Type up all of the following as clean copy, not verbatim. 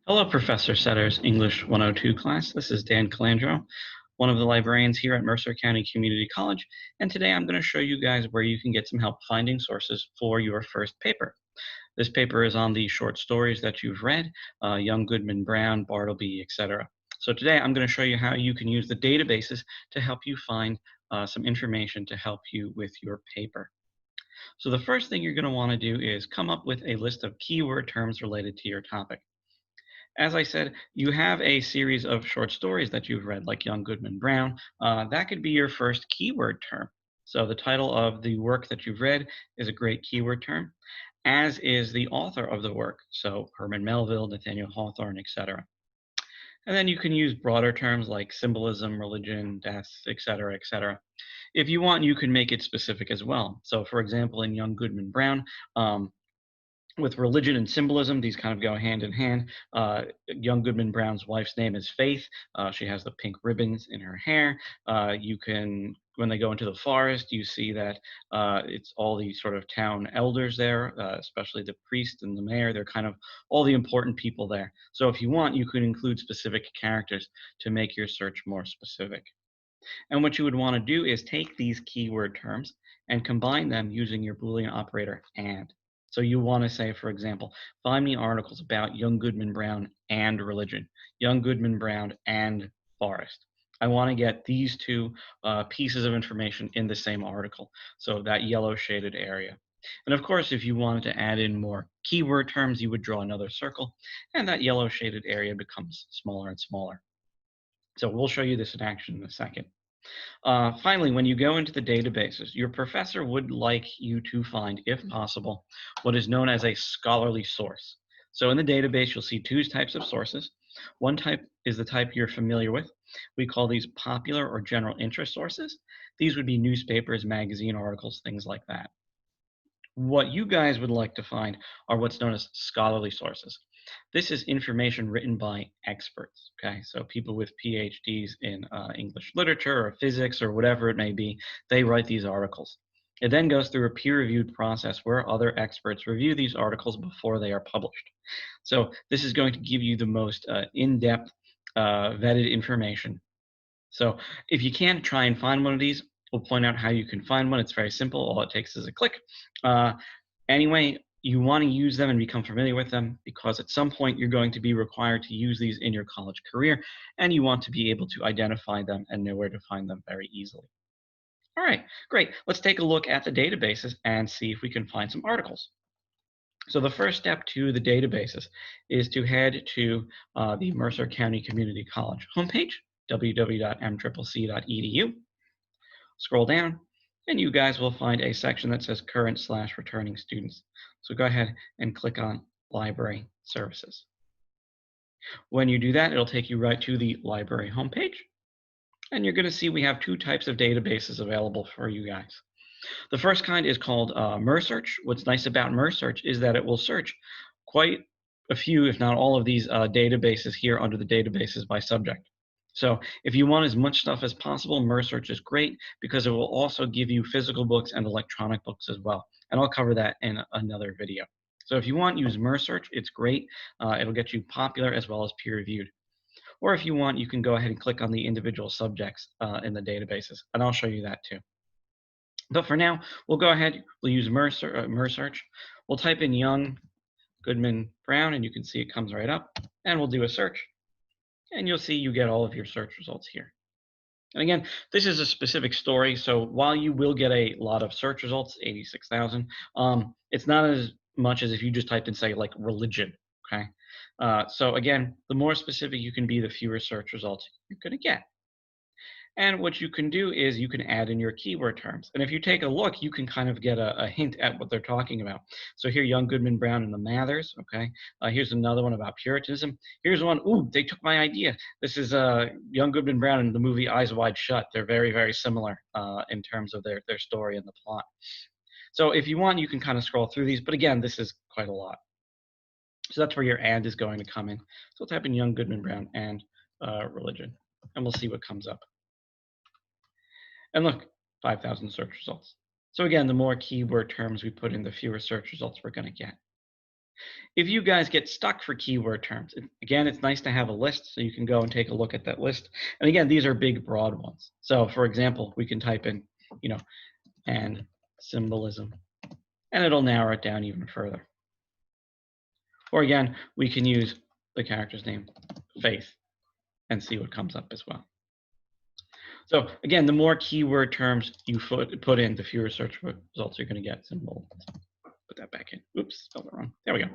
Hello, Professor Setter's English 102 class. This is Dan Calandro, one of the librarians here at Mercer County Community College, and today I'm going to show you guys where you can get some help finding sources for your first paper. This paper is on the short stories that you've read, Young Goodman Brown, Bartleby, etc. So today I'm going to show you how you can use the databases to help you find some information to help you with your paper. So the first thing you're going to want to do is come up with a list of keyword terms related to your topic. As I said, you have a series of short stories that you've read, like Young Goodman Brown. That could be your first keyword term. So the title of the work that you've read is a great keyword term, as is the author of the work. So Herman Melville, Nathaniel Hawthorne, etc. And then you can use broader terms like symbolism, religion, death, etc., etc. If you want, you can make it specific as well. So, for example, in Young Goodman Brown, with religion and symbolism, these kind of go hand in hand. Young Goodman Brown's wife's name is Faith. She has the pink ribbons in her hair. You can, when they go into the forest, you see that it's all these sort of town elders there, especially the priest and the mayor. They're kind of all the important people there. So if you want, you could include specific characters to make your search more specific. And what you would want to do is take these keyword terms and combine them using your Boolean operator and. So you want to say, for example, find me articles about Young Goodman Brown and religion, Young Goodman Brown and forest. I want to get these two pieces of information in the same article, so that yellow shaded area. And of course, if you wanted to add in more keyword terms, you would draw another circle, and that yellow shaded area becomes smaller and smaller. So we'll show you this in action in a second. Finally, when you go into the databases, your professor would like you to find, if possible, what is known as a scholarly source. So in the database, you'll see two types of sources. One type is the type you're familiar with. We call these popular or general interest sources. These would be newspapers, magazine articles, things like that. What you guys would like to find are what's known as scholarly sources. This is information written by experts, okay? So people with PhDs in English literature or physics or whatever it may be, they write these articles. It then goes through a peer-reviewed process where other experts review these articles before they are published. So this is going to give you the most in-depth vetted information. So if you can try and find one of these, we'll point out how you can find one. It's very simple. All it takes is a click. Anyway, you want to use them and become familiar with them because at some point you're going to be required to use these in your college career, and you want to be able to identify them and know where to find them very easily. All right, great. Let's take a look at the databases and see if we can find some articles. So the first step to the databases is to head to the Mercer County Community College homepage, www.mccc.edu. Scroll down, and you guys will find a section that says current/returning students. So go ahead and click on Library Services. When you do that, it'll take you right to the library homepage, and you're going to see we have two types of databases available for you guys. The first kind is called MERSearch. What's nice about MERSearch is that it will search quite a few, if not all of these databases here under the databases by subject. So if you want as much stuff as possible, MERSearch is great because it will also give you physical books and electronic books as well. And I'll cover that in another video. So if you want, use MERSearch. It's great. It'll get you popular as well as peer-reviewed. Or if you want, you can go ahead and click on the individual subjects in the databases, and I'll show you that too. But for now, we'll go ahead, we'll use MERSearch. We'll type in Young Goodman Brown, and you can see it comes right up. And we'll do a search. And you'll see you get all of your search results here. And again, this is a specific story, so while you will get a lot of search results, 86,000, it's not as much as if you just typed in, say, like religion, okay? So again, the more specific you can be, the fewer search results you're going to get. And what you can do is you can add in your keyword terms. And if you take a look, you can kind of get a hint at what they're talking about. So here, Young Goodman Brown and the Mathers, okay? Here's another one about Puritanism. Here's one, ooh, they took my idea. This is Young Goodman Brown and the movie Eyes Wide Shut. They're very, very similar in terms of their story and the plot. So if you want, you can kind of scroll through these. But again, this is quite a lot. So that's where your and is going to come in. So we'll type in Young Goodman Brown and religion, and we'll see what comes up. And look, 5,000 search results. So again, the more keyword terms we put in, the fewer search results we're going to get. If you guys get stuck for keyword terms, again, it's nice to have a list so you can go and take a look at that list. And again, these are big, broad ones. So for example, we can type in, you know, and symbolism, and it'll narrow it down even further. Or again, we can use the character's name, faith, and see what comes up as well. So again, the more keyword terms you put in, the fewer search results you're going to get. Symbol. Put that back in. Oops, spelled it wrong. There we go.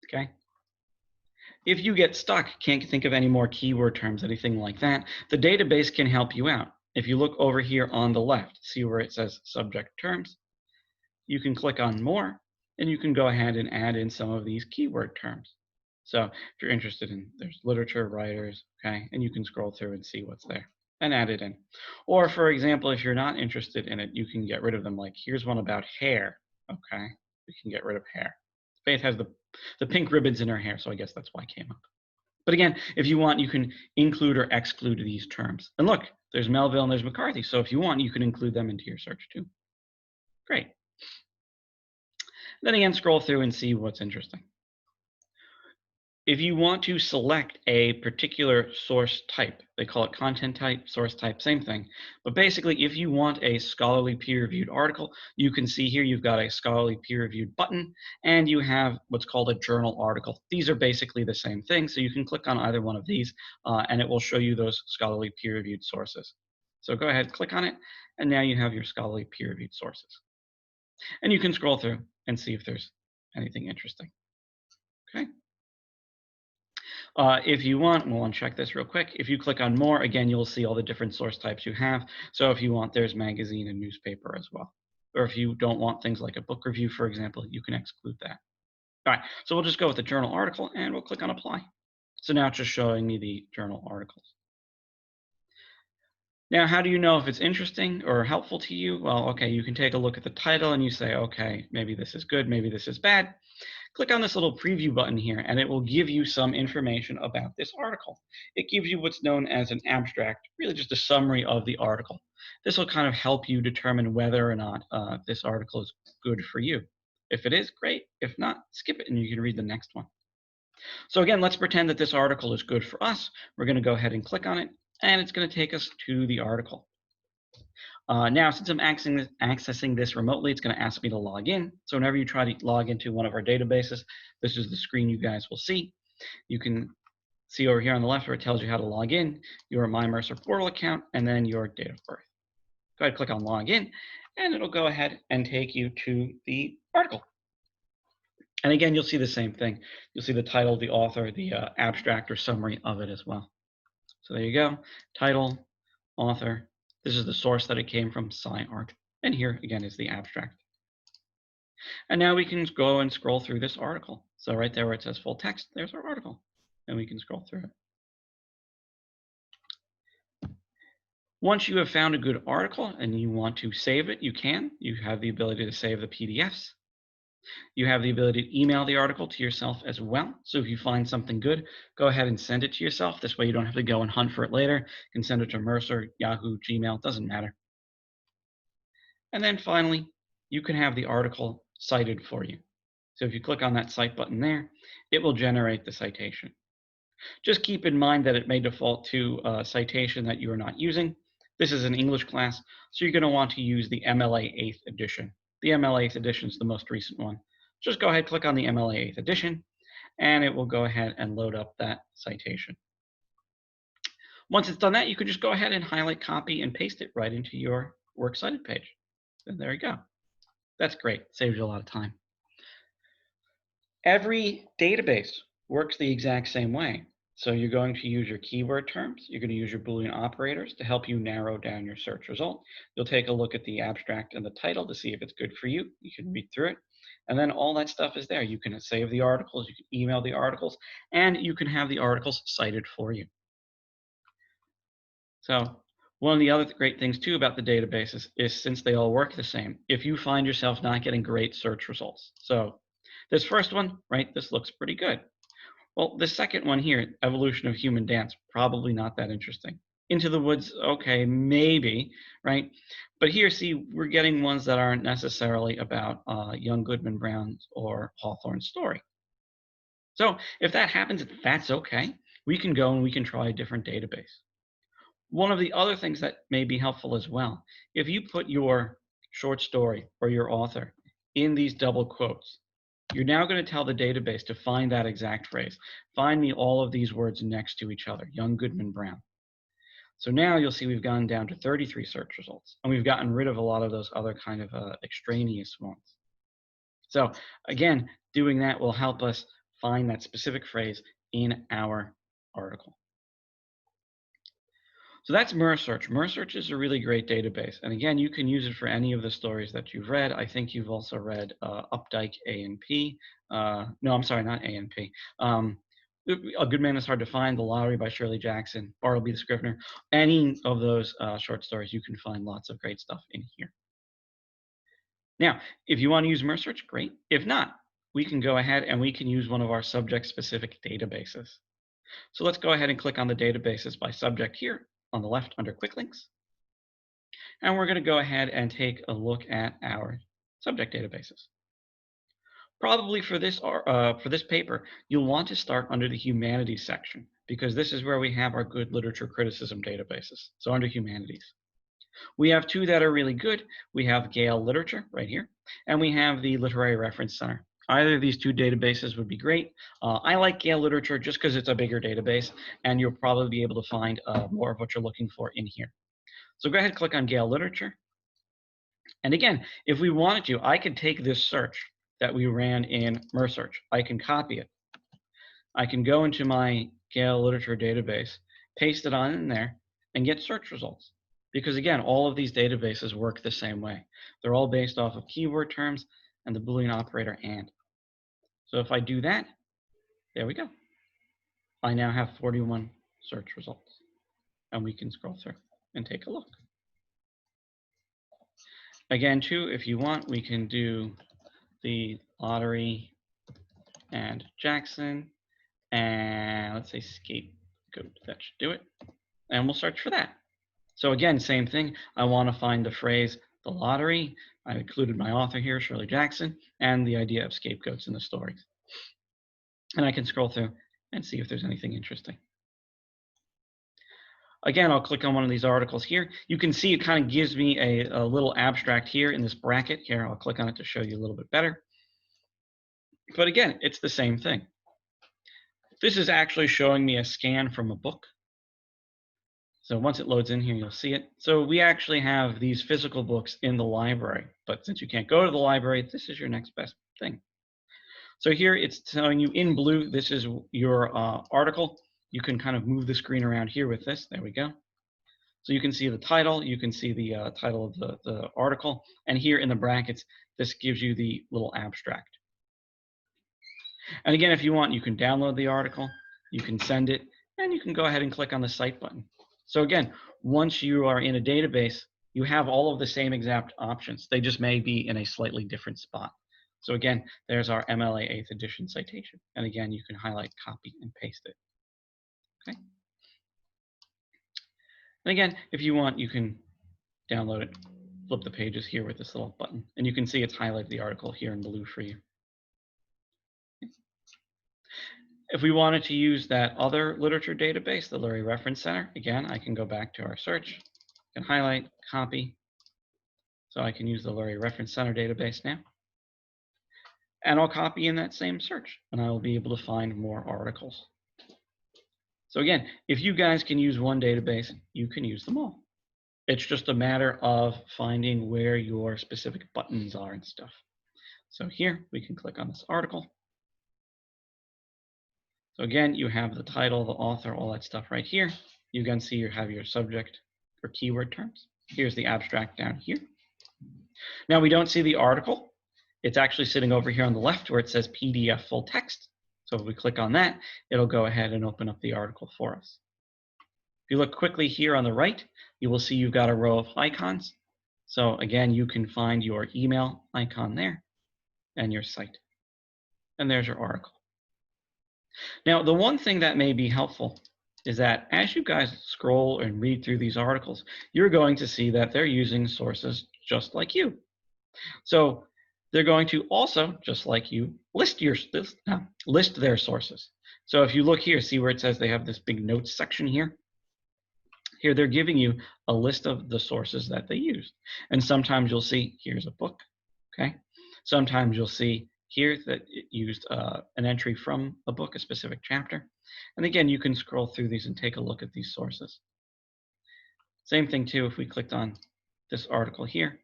Okay. If you get stuck, can't think of any more keyword terms, anything like that, the database can help you out. If you look over here on the left, see where it says subject terms, you can click on more, and you can go ahead and add in some of these keyword terms. So if you're interested in, there's literature, writers, okay, and you can scroll through and see what's there and add it in. Or for example, if you're not interested in it, you can get rid of them. Like here's one about hair, okay, we can get rid of hair. Faith has the pink ribbons in her hair, so I guess that's why it came up. But again, if you want, you can include or exclude these terms. And look, there's Melville and there's McCarthy, so if you want, you can include them into your search too. Great. Then again, scroll through and see what's interesting. If you want to select a particular source type, they call it content type, source type, same thing. But basically, if you want a scholarly peer-reviewed article, you can see here you've got a scholarly peer-reviewed button, and you have what's called a journal article. These are basically the same thing, so you can click on either one of these, and it will show you those scholarly peer-reviewed sources. So go ahead, click on it, and now you have your scholarly peer-reviewed sources. And you can scroll through and see if there's anything interesting. Okay. If you want, we'll uncheck this real quick. If you click on more, again, you'll see all the different source types you have. So if you want, there's magazine and newspaper as well. Or if you don't want things like a book review, for example, you can exclude that. All right, so we'll just go with the journal article and we'll click on apply. So now it's just showing me the journal articles. Now, how do you know if it's interesting or helpful to you? Well, okay, you can take a look at the title and you say, okay, maybe this is good, maybe this is bad. Click on this little preview button here and it will give you some information about this article. It gives you what's known as an abstract, really just a summary of the article. This will kind of help you determine whether or not this article is good for you. If it is, great. If not, skip it and you can read the next one. So again, let's pretend that this article is good for us. We're going to go ahead and click on it and it's going to take us to the article. Now, since I'm accessing this remotely, it's going to ask me to log in. So whenever you try to log into one of our databases, this is the screen you guys will see. You can see over here on the left where it tells you how to log in, your My Mercer portal account, and then your date of birth. Go ahead, click on log in, and it'll go ahead and take you to the article. And again, you'll see the same thing. You'll see the title, the author, the abstract or summary of it as well. So there you go, title, author. This is the source that it came from, SciArt. And here, again, is the abstract. And now we can go and scroll through this article. So right there where it says full text, there's our article. And we can scroll through it. Once you have found a good article and you want to save it, you can. You have the ability to save the PDFs. You have the ability to email the article to yourself as well. So if you find something good, go ahead and send it to yourself. This way you don't have to go and hunt for it later. You can send it to Mercer, Yahoo, Gmail, doesn't matter. And then finally, you can have the article cited for you. So if you click on that cite button there, it will generate the citation. Just keep in mind that it may default to a citation that you are not using. This is an English class, so you're going to want to use the MLA 8th edition. The MLA 8th edition is the most recent one. Just go ahead, click on the MLA 8th edition, and it will go ahead and load up that citation. Once it's done that, you can just go ahead and highlight, copy, and paste it right into your Works Cited page. And there you go. That's great. Saves you a lot of time. Every database works the exact same way. So you're going to use your keyword terms. You're going to use your Boolean operators to help you narrow down your search result. You'll take a look at the abstract and the title to see if it's good for you. You can read through it. And then all that stuff is there. You can save the articles, you can email the articles, and you can have the articles cited for you. So one of the other great things too about the databases is since they all work the same, if you find yourself not getting great search results. So this first one, right, this looks pretty good. Well, the second one here, evolution of human dance, probably not that interesting. Into the Woods, okay, maybe, right? But here, see, we're getting ones that aren't necessarily about young Goodman Brown's or Hawthorne's story. So if that happens, that's okay. We can go and we can try a different database. One of the other things that may be helpful as well, if you put your short story or your author in these double quotes, you're now going to tell the database to find that exact phrase. Find me all of these words next to each other, young Goodman Brown. So now you'll see we've gone down to 33 search results, and we've gotten rid of a lot of those other kind of extraneous ones. So again, doing that will help us find that specific phrase in our article. So that's MerSearch. MerSearch is a really great database. And again, you can use it for any of the stories that you've read. I think you've also read Updike A&P. No, I'm sorry, not A&P. A Good Man is Hard to Find, The Lottery by Shirley Jackson, Bartleby the Scrivener. Any of those short stories, you can find lots of great stuff in here. Now, if you want to use MerSearch, great. If not, we can go ahead and we can use one of our subject-specific databases. So let's go ahead and click on the databases by subject here on the left under Quick Links. And we're going to go ahead and take a look at our subject databases. Probably for this paper, you'll want to start under the humanities section because this is where we have our good literature criticism databases. So under humanities. We have two that are really good. We have Gale Literature right here, and we have the Literary Reference Center. Either of these two databases would be great. I like Gale Literature just because it's a bigger database, and you'll probably be able to find more of what you're looking for in here. So go ahead and click on Gale Literature. And again, if we wanted to, I could take this search that we ran in MerSearch. I can copy it. I can go into my Gale Literature database, paste it on in there, and get search results. Because again, all of these databases work the same way. They're all based off of keyword terms and the Boolean operator AND. So if I do that, there we go. I now have 41 search results. And we can scroll through and take a look. Again, too, if you want, we can do the Lottery and Jackson. And let's say Scapegoat. That should do it. And we'll search for that. So again, same thing. I want to find the phrase, the lottery. I included my author here, Shirley Jackson, and the idea of scapegoats in the stories. And I can scroll through and see if there's anything interesting. Again, I'll click on one of these articles here. You can see it kind of gives me a little abstract here in this bracket. Here, I'll click on it to show you a little bit better. But again, it's the same thing. This is actually showing me a scan from a book. So once it loads in here, you'll see it. So we actually have these physical books in the library, but since you can't go to the library, this is your next best thing. So here it's telling you in blue, this is your article. You can kind of move the screen around here with this. There we go. So you can see the title, you can see the title of the article, and here in the brackets, this gives you the little abstract. And again, if you want, you can download the article, you can send it, and you can go ahead and click on the Cite button. So again, once you are in a database, you have all of the same exact options. They just may be in a slightly different spot. So again, there's our MLA 8th edition citation. And again, you can highlight, copy, and paste it. Okay. And again, if you want, you can download it, flip the pages here with this little button. And you can see it's highlighted the article here in blue for you. If we wanted to use that other literature database, the Literary Reference Center, again, I can go back to our search, I can highlight, copy. So I can use the Literary Reference Center database now. And I'll copy in that same search, and I will be able to find more articles. So again, if you guys can use one database, you can use them all. It's just a matter of finding where your specific buttons are and stuff. So here, we can click on this article. So again, you have the title, the author, all that stuff right here. You can see you have your subject or keyword terms. Here's the abstract down here. Now we don't see the article. It's actually sitting over here on the left where it says PDF full text. So if we click on that, it'll go ahead and open up the article for us. If you look quickly here on the right, you will see you've got a row of icons. So again, you can find your email icon there and your site. And there's your article. Now, the one thing that may be helpful is that as you guys scroll and read through these articles, you're going to see that they're using sources just like you. So they're going to also, just like you, list their sources. So if you look here, see where it says they have this big notes section here? Here they're giving you a list of the sources that they used. And sometimes you'll see, here's a book, okay? Sometimes you'll see here that it used an entry from a book, a specific chapter. And again, you can scroll through these and take a look at these sources. Same thing too, if we clicked on this article here,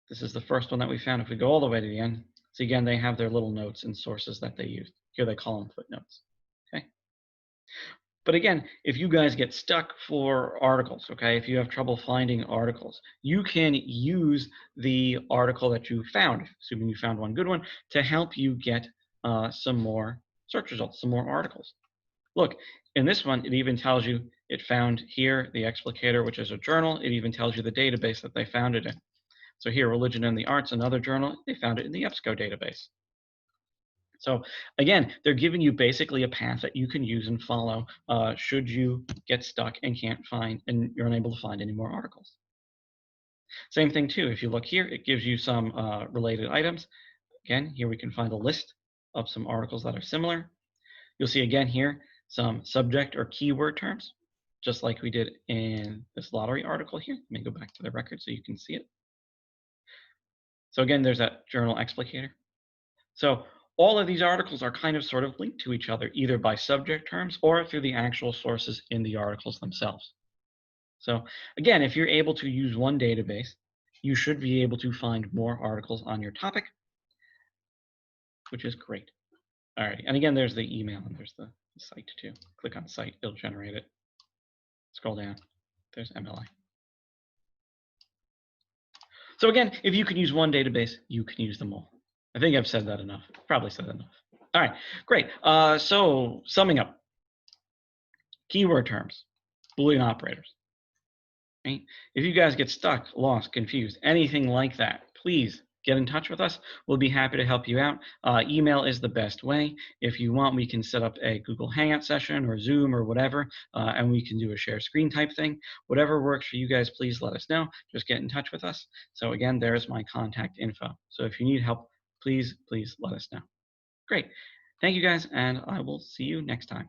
this is the first one that we found. If we go all the way to the end, so again, they have their little notes and sources that they used. Here they call them footnotes, okay? But again, if you guys get stuck for articles, okay, if you have trouble finding articles, you can use the article that you found, assuming you found one good one, to help you get some more search results, some more articles. Look, in this one, it even tells you it found here the Explicator, which is a journal. It even tells you the database that they found it in. So here, Religion and the Arts, another journal, they found it in the EBSCO database. So again, they're giving you basically a path that you can use and follow should you get stuck and can't find, and you're unable to find any more articles. Same thing too, if you look here, it gives you some related items. Again, here we can find a list of some articles that are similar. You'll see again here some subject or keyword terms, just like we did in this lottery article here. Let me go back to the record so you can see it. So again, there's that journal explicator. So all of these articles are kind of sort of linked to each other, either by subject terms or through the actual sources in the articles themselves. So again, if you're able to use one database, you should be able to find more articles on your topic, which is great. All right, and again, there's the email and there's the site too. Click on site, it'll generate it. Scroll down, there's MLI. So again, if you can use one database, you can use them all. I think I've said that enough. Probably said enough. All right, great. So summing up, keyword terms, Boolean operators. Right? If you guys get stuck, lost, confused, anything like that, please get in touch with us. We'll be happy to help you out. Email is the best way. If you want, we can set up a Google Hangout session or Zoom or whatever, and we can do a share screen type thing. Whatever works for you guys, please let us know. Just get in touch with us. So again, there's my contact info. So if you need help, please let us know. Great. Thank you guys, and I will see you next time.